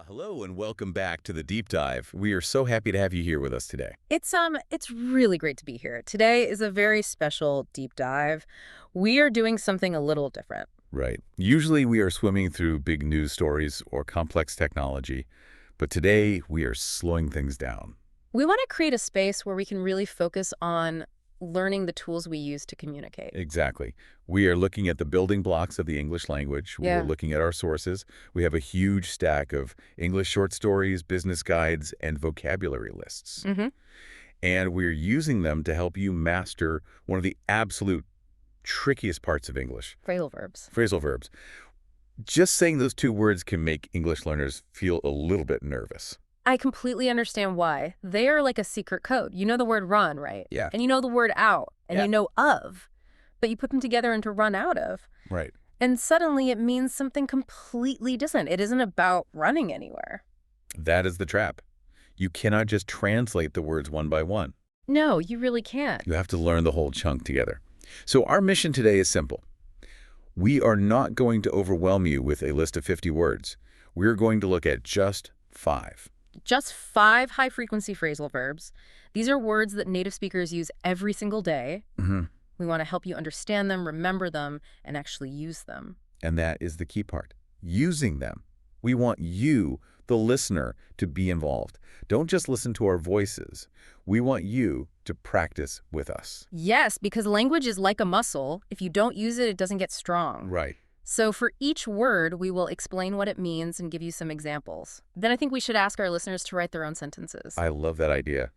Hello and welcome back to the Deep Dive. We are so happy to have you here with us today. It's really great to be here. Today is a very special deep dive. We are doing something a little different. Right. Usually we are swimming through big news stories or complex technology, but today we are slowing things down. We want to create a space where we can really focus on learning the tools we use to communicate. Exactly. We are looking at the building blocks of the English language. We are Yeah. looking at our sources. We have a huge stack of English short stories, business guides, and vocabulary lists. Mm-hmm. And we're using them to help you master one of the absolute trickiest parts of English, Phrasal verbs. phrasal verbs. Just saying those two words can make English learners feel a little bit nervous. I completely understand why. They are like a secret code. You know the word run, right? Yeah. And you know the word out, and Yeah. you know of, but you put them together into run out of. Right. And suddenly it means something completely different. It isn't about running anywhere. That is the trap. You cannot just translate the words one by one. No, you really can't. You have to learn the whole chunk together. So our mission today is simple. We are not going to overwhelm you with a list of 50 words. We're going to look at just 5. Just 5 high-frequency phrasal verbs. These are words that native speakers use every single day. Mm-hmm. We want to help you understand them, remember them, and actually use them. And that is the key part. Using them. We want you, the listener, to be involved. Don't just listen to our voices. We want you to practice with us. Yes, because language is like a muscle. If you don't use it, it doesn't get strong. Right. So for each word, we will explain what it means and give you some examples. Then I think we should ask our listeners to write their own sentences. I love that idea.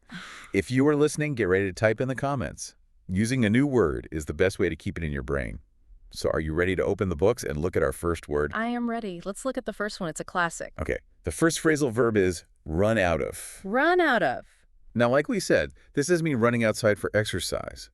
If you are listening, get ready to type in the comments. Using a new word is the best way to keep it in your brain. So are you ready to open the books and look at our first word? I am ready. Let's look at the first one. It's a classic. Okay. The first phrasal verb is run out of. Run out of. Now, like we said, this doesn't mean running outside for exercise.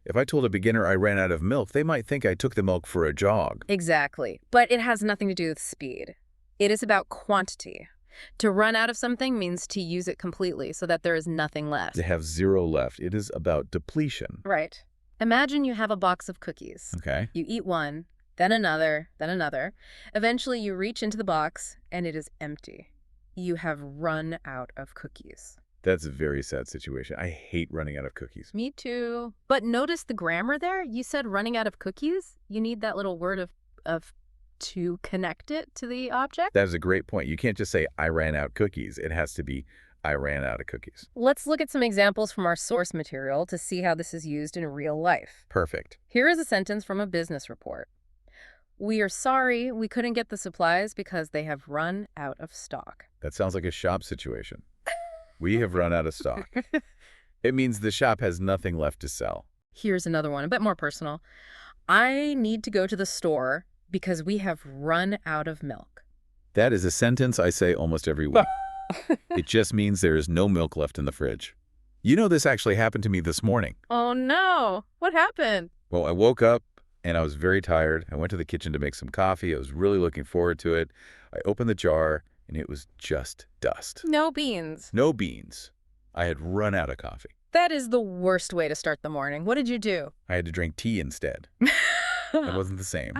If I told a beginner I ran out of milk, they might think I took the milk for a jog. Exactly. But it has nothing to do with speed. It is about quantity. To run out of something means to use it completely so that there is nothing left. To have 0 left. It is about depletion. Right. Imagine you have a box of cookies. Okay. You eat one, then another, then another. Eventually you reach into the box and it is empty. You have run out of cookies. That's a very sad situation. I hate running out of cookies. Me too. But notice the grammar there. You said running out of cookies. You need that little word of to connect it to the object. That is a great point. You can't just say, I ran out cookies. It has to be, I ran out of cookies. Let's look at some examples from our source material to see how this is used in real life. Perfect. Here is a sentence from a business report. We are sorry we couldn't get the supplies because they have run out of stock. That sounds like a shop situation. We have run out of stock. It means the shop has nothing left to sell. Here's another one, a bit more personal. I need to go to the store because we have run out of milk. That is a sentence I say almost every week. It just means there is no milk left in the fridge. You know, this actually happened to me this morning. Oh no, what happened? Well, I woke up and I was very tired. I went to the kitchen to make some coffee. I was really looking forward to it. I opened the jar and it was just dust. No beans. No beans. I had run out of coffee. That is the worst way to start the morning. What did you do? I had to drink tea instead. That wasn't the same.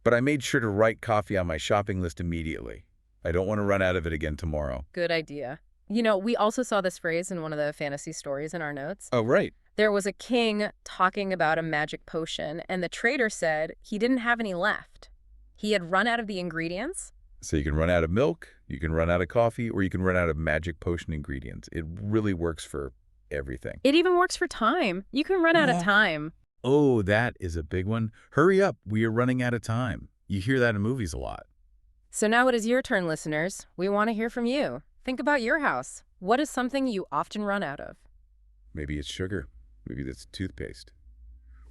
But I made sure to write coffee on my shopping list immediately. I don't want to run out of it again tomorrow. Good idea. You know, we also saw this phrase in one of the fantasy stories in our notes. Oh, right. There was a king talking about a magic potion, and the trader said he didn't have any left. He had run out of the ingredients. So you can run out of milk, you can run out of coffee, or you can run out of magic potion ingredients. It really works for everything. It even works for time. You can run out of time. Oh, that is a big one. Hurry up, we are running out of time. You hear that in movies a lot. So now it is your turn, listeners. We want to hear from you. Think about your house. What is something you often run out of? Maybe it's sugar. Maybe it's toothpaste.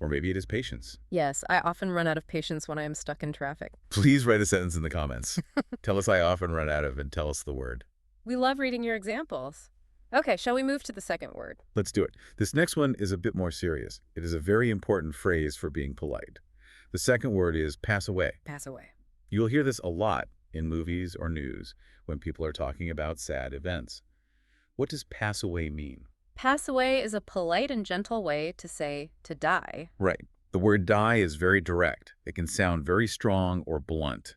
Or maybe it is patience. Yes, I often run out of patience when I am stuck in traffic. Please write a sentence in the comments. Tell us I often run out of and tell us the word. We love reading your examples. Okay, shall we move to the second word? Let's do it. This next one is a bit more serious. It is a very important phrase for being polite. The second word is pass away. Pass away. You'll hear this a lot in movies or news when people are talking about sad events. What does pass away mean? Pass away is a polite and gentle way to say to die. Right. The word die is very direct. It can sound very strong or blunt.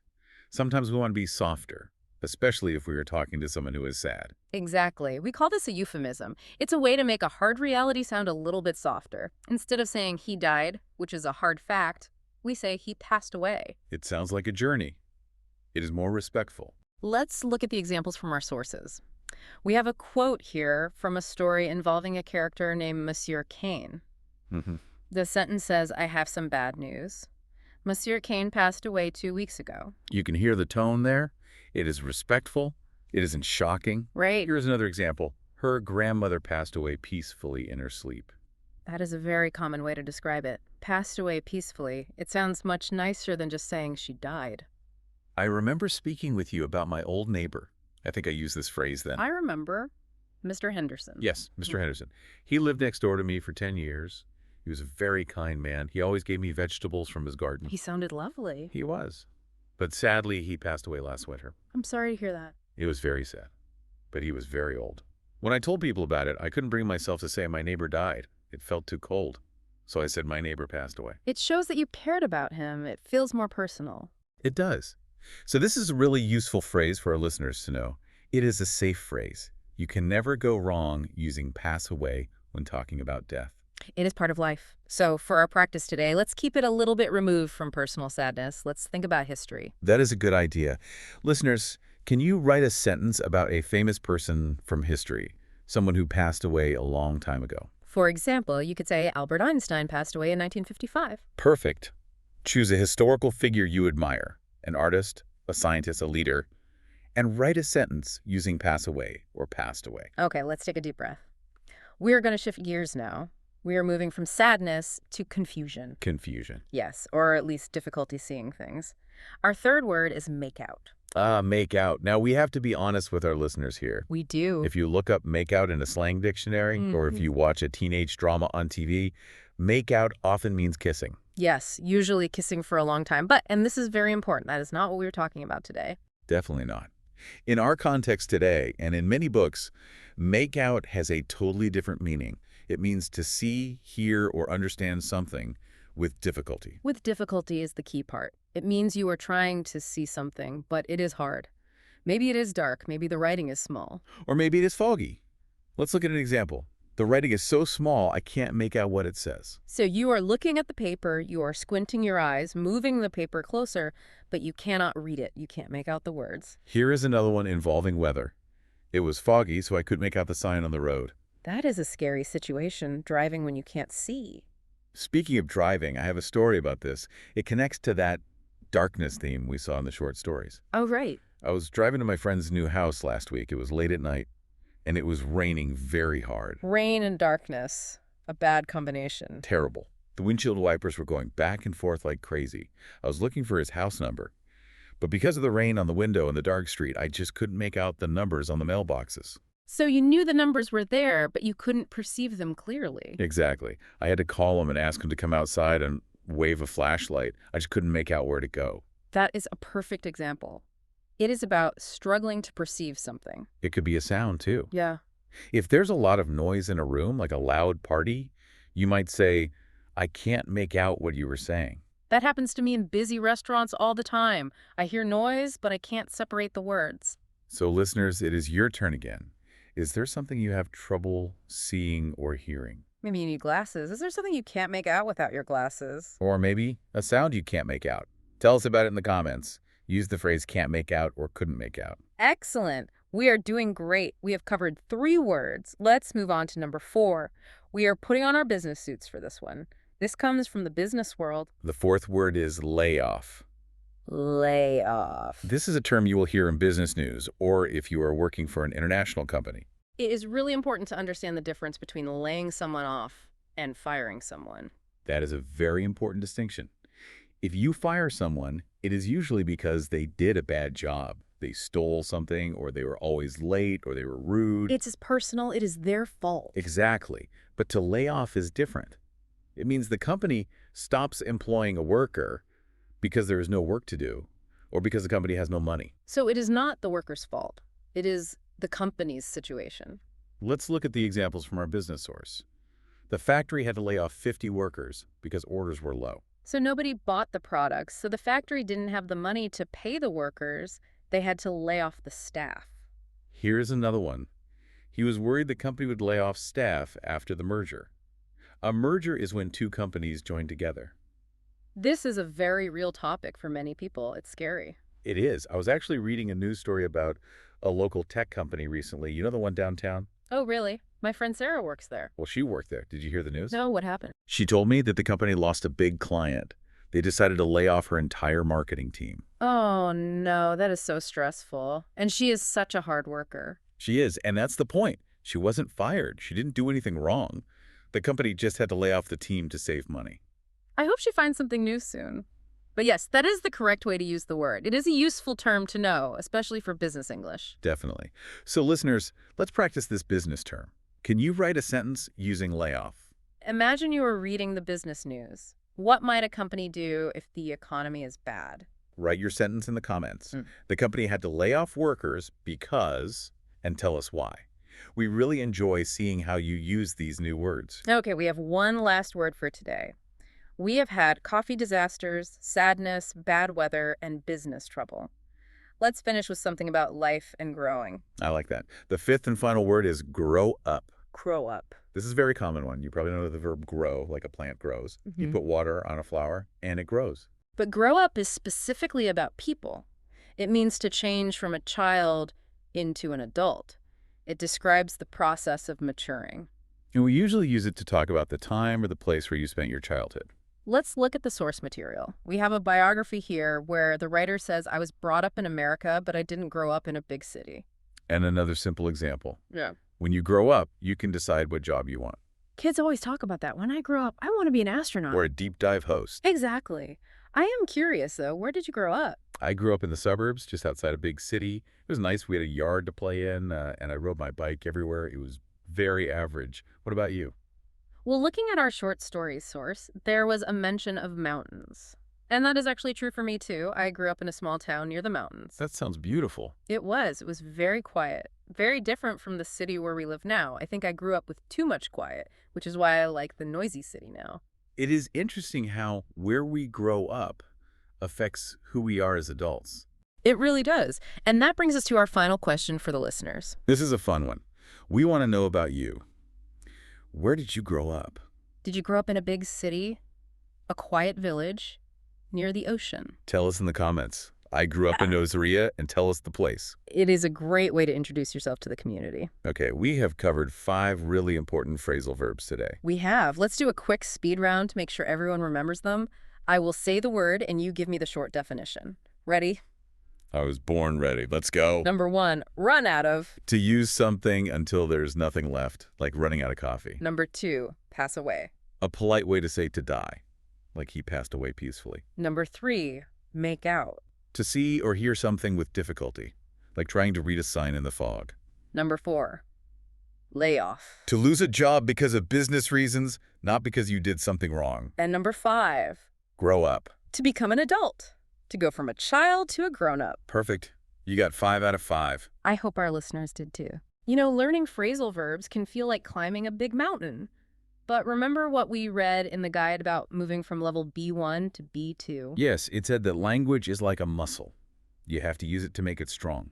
Sometimes we want to be softer. especially if we are talking to someone who is sad. Exactly. We call this a euphemism. It's a way to make a hard reality sound a little bit softer. Instead of saying he died, which is a hard fact, we say he passed away. It sounds like a journey. It is more respectful. Let's look at the examples from our sources. We have a quote here from a story involving a character named Monsieur Kane. Hmm. The sentence says, I have some bad news. Monsieur Kane passed away 2 weeks ago. You can hear the tone there. It is respectful. It isn't shocking. Right. Here's another example. Her grandmother passed away peacefully in her sleep. That is a very common way to describe it. Passed away peacefully. It sounds much nicer than just saying she died. I remember speaking with you about my old neighbor. I think I used this phrase then. I remember Mr. Henderson. Yes, Mr. Henderson. He lived next door to me for 10 years. He was a very kind man. He always gave me vegetables from his garden. He sounded lovely. He was. But sadly, he passed away last winter. I'm sorry to hear that. It was very sad. But he was very old. When I told people about it, I couldn't bring myself to say my neighbor died. It felt too cold. So I said my neighbor passed away. It shows that you cared about him. It feels more personal. It does. So this is a really useful phrase for our listeners to know. It is a safe phrase. You can never go wrong using pass away when talking about death. It is part of life. So for our practice today, let's keep it a little bit removed from personal sadness. Let's think about history. That is a good idea. Listeners, can you write a sentence about a famous person from history, someone who passed away a long time ago? For example, you could say Albert Einstein passed away in 1955. Perfect. Choose a historical figure you admire, an artist, a scientist, a leader, and write a sentence using pass away or passed away. Okay, let's take a deep breath. We're going to shift gears now. We are moving from sadness to confusion. Confusion. Yes, or at least difficulty seeing things. Our third word is make out. Make out. Now, we have to be honest with our listeners here. We do. If you look up make out in a slang dictionary, or if you watch a teenage drama on TV, make out often means kissing. Yes, usually kissing for a long time. And this is very important. That is not what we were talking about today. Definitely not. In our context today, and in many books, make out has a totally different meaning. It means to see, hear, or understand something with difficulty. With difficulty is the key part. It means you are trying to see something, but it is hard. Maybe it is dark. Maybe the writing is small. Or maybe it is foggy. Let's look at an example. The writing is so small, I can't make out what it says. So you are looking at the paper, you are squinting your eyes, moving the paper closer, but you cannot read it. You can't make out the words. Here is another one involving weather. It was foggy, so I couldn't make out the sign on the road. That is a scary situation, driving when you can't see. Speaking of driving, I have a story about this. It connects to that darkness theme we saw in the short stories. Oh, right. I was driving to my friend's new house last week. It was late at night, and it was raining very hard. Rain and darkness. A bad combination. Terrible. The windshield wipers were going back and forth like crazy. I was looking for his house number. But because of the rain on the window and the dark street, I just couldn't make out the numbers on the mailboxes. So you knew the numbers were there, but you couldn't perceive them clearly. Exactly. I had to call him and ask him to come outside and wave a flashlight. I just couldn't make out where to go. That is a perfect example. It is about struggling to perceive something. It could be a sound, too. Yeah. If there's a lot of noise in a room, like a loud party, you might say, I can't make out what you were saying. That happens to me in busy restaurants all the time. I hear noise, but I can't separate the words. So listeners, it is your turn again. Is there something you have trouble seeing or hearing? Maybe you need glasses. Is there something you can't make out without your glasses? Or maybe a sound you can't make out. Tell us about it in the comments. Use the phrase can't make out or couldn't make out. Excellent. We are doing great. We have covered 3 words. Let's move on to number 4. We are putting on our business suits for this one. This comes from the business world. The 4th word is layoff. Layoff. This is a term you will hear in business news or if you are working for an international company. It is really important to understand the difference between laying someone off and firing someone. That is a very important distinction. If you fire someone, it is usually because they did a bad job. They stole something, or they were always late, or they were rude. It's as personal. It is their fault. Exactly. But to lay off is different. It means the company stops employing a worker because there is no work to do, or because the company has no money. So it is not the worker's fault. It is the company's situation. Let's look at the examples from our business source. The factory had to lay off 50 workers because orders were low. So nobody bought the products, so the factory didn't have the money to pay the workers, They had to lay off the staff. Here's another one. He was worried the company would lay off staff after the merger. A merger is when two companies join together. This is a very real topic for many people. It's scary. It is. I was actually reading a news story about a local tech company recently. You know the one downtown? Oh, really? My friend Sarah works there. Well, she worked there. Did you hear the news? No, what happened? She told me that the company lost a big client. They decided to lay off her entire marketing team. Oh, no, that is so stressful. And she is such a hard worker. She is, and that's the point. She wasn't fired. She didn't do anything wrong. The company just had to lay off the team to save money. I hope she finds something new soon. But yes, that is the correct way to use the word. It is a useful term to know, especially for business English. Definitely. So listeners, let's practice this business term. Can you write a sentence using layoff? Imagine you are reading the business news. What might a company do if the economy is bad? Write your sentence in the comments. The company had to lay off workers because, and tell us why. We really enjoy seeing how you use these new words. Okay, we have one last word for today. We have had coffee disasters, sadness, bad weather, and business trouble. Let's finish with something about life and growing. I like that. The fifth and final word is grow up. Grow up. This is a very common one. You probably know the verb grow, like a plant grows. You put water on a flower, and it grows. But grow up is specifically about people. It means to change from a child into an adult. It describes the process of maturing. And we usually use it to talk about the time or the place where you spent your childhood. Let's look at the source material. We have a biography here where the writer says, I was brought up in America, but I didn't grow up in a big city. And another simple example. Yeah. When you grow up, you can decide what job you want. Kids always talk about that. When I grow up, I want to be an astronaut. Or a deep dive host. Exactly. I am curious, though. Where did you grow up? I grew up in the suburbs, just outside a big city. It was nice. We had a yard to play in, and I rode my bike everywhere. It was very average. What about you? Well, looking at our short stories source, there was a mention of mountains. And that is actually true for me, too. I grew up in a small town near the mountains. That sounds beautiful. It was. It was very quiet. Very different from the city where we live now. I think I grew up with too much quiet, which is why I like the noisy city now. It is interesting how where we grow up affects who we are as adults. It really does. And that brings us to our final question for the listeners. This is a fun one. We want to know about you. Where did you grow up? Did you grow up in a big city, a quiet village, near the ocean? Tell us in the comments. I grew up in Ozaria, and tell us the place. It is a great way to introduce yourself to the community. Okay, we have covered 5 really important phrasal verbs today. We have. Let's do a quick speed round to make sure everyone remembers them. I will say the word, and you give me the short definition. Ready? I was born ready. Let's go. Number 1, run out of. To use something until there's nothing left, like running out of coffee. Number 2, pass away. A polite way to say to die, like he passed away peacefully. Number 3, make out. To see or hear something with difficulty, like trying to read a sign in the fog. Number 4, lay off. To lose a job because of business reasons, not because you did something wrong. And number 5, Grow up. to become an adult. To go from a child to a grown-up. Perfect. You got 5 out of 5. I hope our listeners did too. You know, learning phrasal verbs can feel like climbing a big mountain. But remember what we read in the guide about moving from level B1 to B2? Yes, it said that language is like a muscle. You have to use it to make it strong.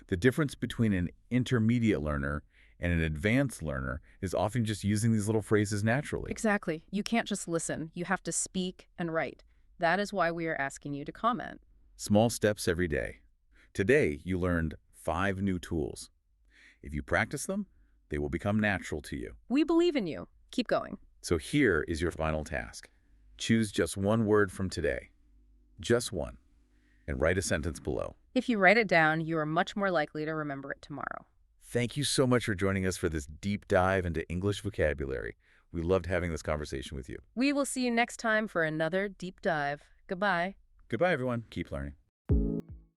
The difference between an intermediate learner and an advanced learner is often just using these little phrases naturally. Exactly. You can't just listen. You have to speak and write. That is why we are asking you to comment. Small steps every day. Today, you learned 5 new tools. If you practice them, they will become natural to you. We believe in you. Keep going. So here is your final task. Choose just one word from today. Just one. And write a sentence below. If you write it down, you are much more likely to remember it tomorrow. Thank you so much for joining us for this deep dive into English vocabulary. We loved having this conversation with you. We will see you next time for another deep dive. Goodbye. Goodbye, everyone. Keep learning.